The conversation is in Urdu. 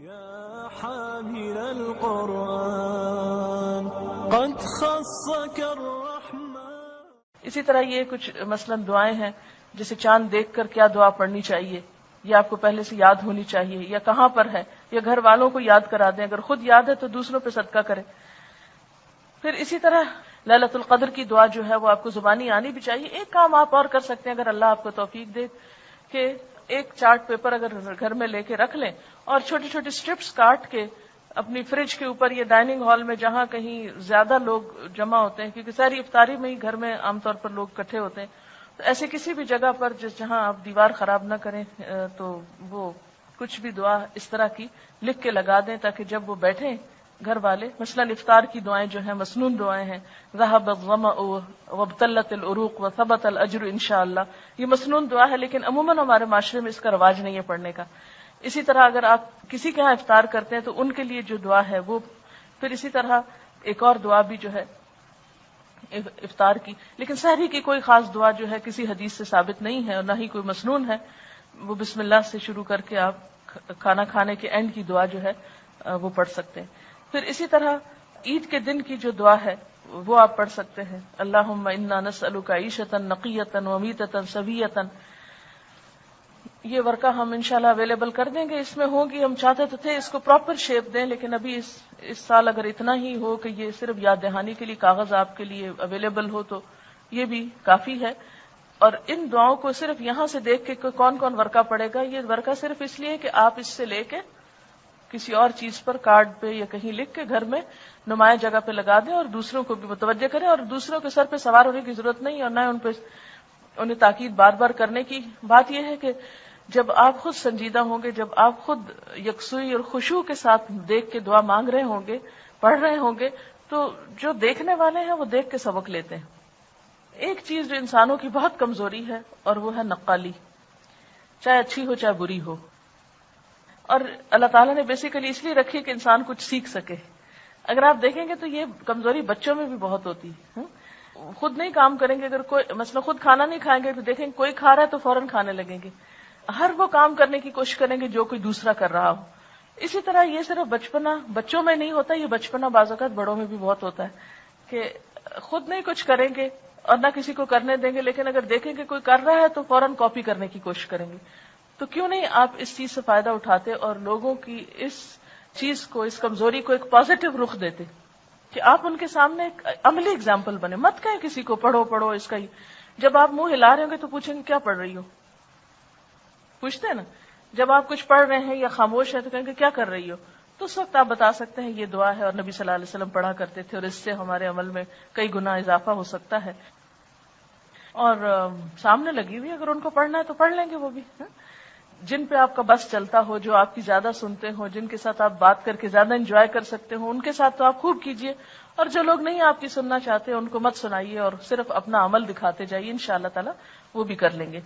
يا حامل القرآن قد خصك الرحمن. اسی طرح یہ کچھ مثلاً دعائیں ہیں، جیسے چاند دیکھ کر کیا دعا پڑھنی چاہیے، یہ آپ کو پہلے سے یاد ہونی چاہیے، یا کہاں پر ہے، یا گھر والوں کو یاد کرا دیں، اگر خود یاد ہے تو دوسروں پہ صدقہ کریں. پھر اسی طرح لیلۃ القدر کی دعا جو ہے وہ آپ کو زبانی آنی بھی چاہیے. ایک کام آپ اور کر سکتے ہیں اگر اللہ آپ کو توفیق دے، کہ ایک چارٹ پیپر اگر گھر میں لے کے رکھ لیں اور چھوٹی چھوٹی اسٹرپس کاٹ کے اپنی فریج کے اوپر یا ڈائننگ ہال میں جہاں کہیں زیادہ لوگ جمع ہوتے ہیں، کیونکہ ساری افطاری میں ہی گھر میں عام طور پر لوگ اکٹھے ہوتے ہیں، تو ایسے کسی بھی جگہ پر جہاں آپ دیوار خراب نہ کریں تو وہ کچھ بھی دعا اس طرح کی لکھ کے لگا دیں، تاکہ جب وہ بیٹھیں گھر والے، مثلا افطار کی دعائیں جو ہیں مسنون دعائیں ہیں، ذهب الظمأ وابتلت العروق وثبت الاجر انشاءاللہ، یہ مسنون دعا ہے لیکن عموماً ہمارے معاشرے میں اس کا رواج نہیں ہے پڑھنے کا. اسی طرح اگر آپ کسی کے ہاں افطار کرتے ہیں تو ان کے لیے جو دعا ہے وہ، پھر اسی طرح ایک اور دعا بھی جو ہے افطار کی، لیکن سحری کی کوئی خاص دعا جو ہے کسی حدیث سے ثابت نہیں ہے اور نہ ہی کوئی مسنون ہے. وہ بسم اللہ سے شروع کر کے آپ کھانا کھانے کے اینڈ کی دعا جو ہے وہ پڑھ سکتے ہیں. پھر اسی طرح عید کے دن کی جو دعا ہے وہ آپ پڑھ سکتے ہیں، اللہم انا نسألک عیشۃ نقیۃ ومیتۃ سویۃ. یہ ورقہ ہم انشاءاللہ اویلیبل کر دیں گے، اس میں ہوگی، ہم چاہتے تو تھے اس کو پراپر شیپ دیں، لیکن ابھی اس سال اگر اتنا ہی ہو کہ یہ صرف یاد دہانی کے لیے کاغذ آپ کے لیے اویلیبل ہو تو یہ بھی کافی ہے. اور ان دعاؤں کو صرف یہاں سے دیکھ کے کون کون ورقہ پڑے گا، یہ ورقہ صرف اس لیے کہ آپ اس سے لے کے کسی اور چیز پر کارڈ پہ یا کہیں لکھ کے گھر میں نمایاں جگہ پہ لگا دیں اور دوسروں کو بھی متوجہ کریں، اور دوسروں کے سر پہ سوار ہونے کی ضرورت نہیں، اور نہ انہیں تاکید بار بار کرنے کی. بات یہ ہے کہ جب آپ خود سنجیدہ ہوں گے، جب آپ خود یکسوئی اور خشوع کے ساتھ دیکھ کے دعا مانگ رہے ہوں گے، پڑھ رہے ہوں گے، تو جو دیکھنے والے ہیں وہ دیکھ کے سبق لیتے ہیں. ایک چیز جو انسانوں کی بہت کمزوری ہے اور وہ ہے نقالی، چاہے اچھی ہو چاہے بری ہو. اور اللہ تعالیٰ نے بیسیکلی اس لیے رکھی کہ انسان کچھ سیکھ سکے. اگر آپ دیکھیں گے تو یہ کمزوری بچوں میں بھی بہت ہوتی ہے. خود نہیں کام کریں گے، اگر کوئی مثلا خود کھانا نہیں کھائیں گے تو دیکھیں گے کوئی کھا رہا ہے تو فوراً کھانے لگیں گے، ہر وہ کام کرنے کی کوشش کریں گے جو کوئی دوسرا کر رہا ہو. اسی طرح یہ صرف بچوں میں نہیں ہوتا، یہ بچپنا بعض اوقات بڑوں میں بھی بہت ہوتا ہے کہ خود نہیں کچھ کریں گے اور نہ کسی کو کرنے دیں گے، لیکن اگر دیکھیں کہ کوئی کر رہا ہے تو فوراً کاپی کرنے کی کوشش کریں گے. تو کیوں نہیں آپ اس چیز سے فائدہ اٹھاتے اور لوگوں کی اس چیز کو، اس کمزوری کو ایک پازیٹو رخ دیتے کہ آپ ان کے سامنے ایک عملی اگزامپل بنے. مت کہیں کسی کو پڑھو اس کا ہی. جب آپ منہ ہلا رہے ہوں گے تو پوچھیں گے کیا پڑھ رہی ہو، پوچھتے ہیں نا. جب آپ کچھ پڑھ رہے ہیں یا خاموش ہیں تو کہیں گے کیا کر رہی ہو، تو اس وقت آپ بتا سکتے ہیں یہ دعا ہے اور نبی صلی اللہ علیہ وسلم پڑھا کرتے تھے اور اس سے ہمارے عمل میں کئی گنا اضافہ ہو سکتا ہے. اور سامنے لگی ہوئی اگر ان کو پڑھنا ہے تو پڑھ لیں گے وہ بھی. جن پہ آپ کا بس چلتا ہو، جو آپ کی زیادہ سنتے ہو، جن کے ساتھ آپ بات کر کے زیادہ انجوائے کر سکتے ہو، ان کے ساتھ تو آپ خوب کیجئے. اور جو لوگ نہیں آپ کی سننا چاہتے ان کو مت سنائیے اور صرف اپنا عمل دکھاتے جائیے، انشاءاللہ تعالی وہ بھی کر لیں گے.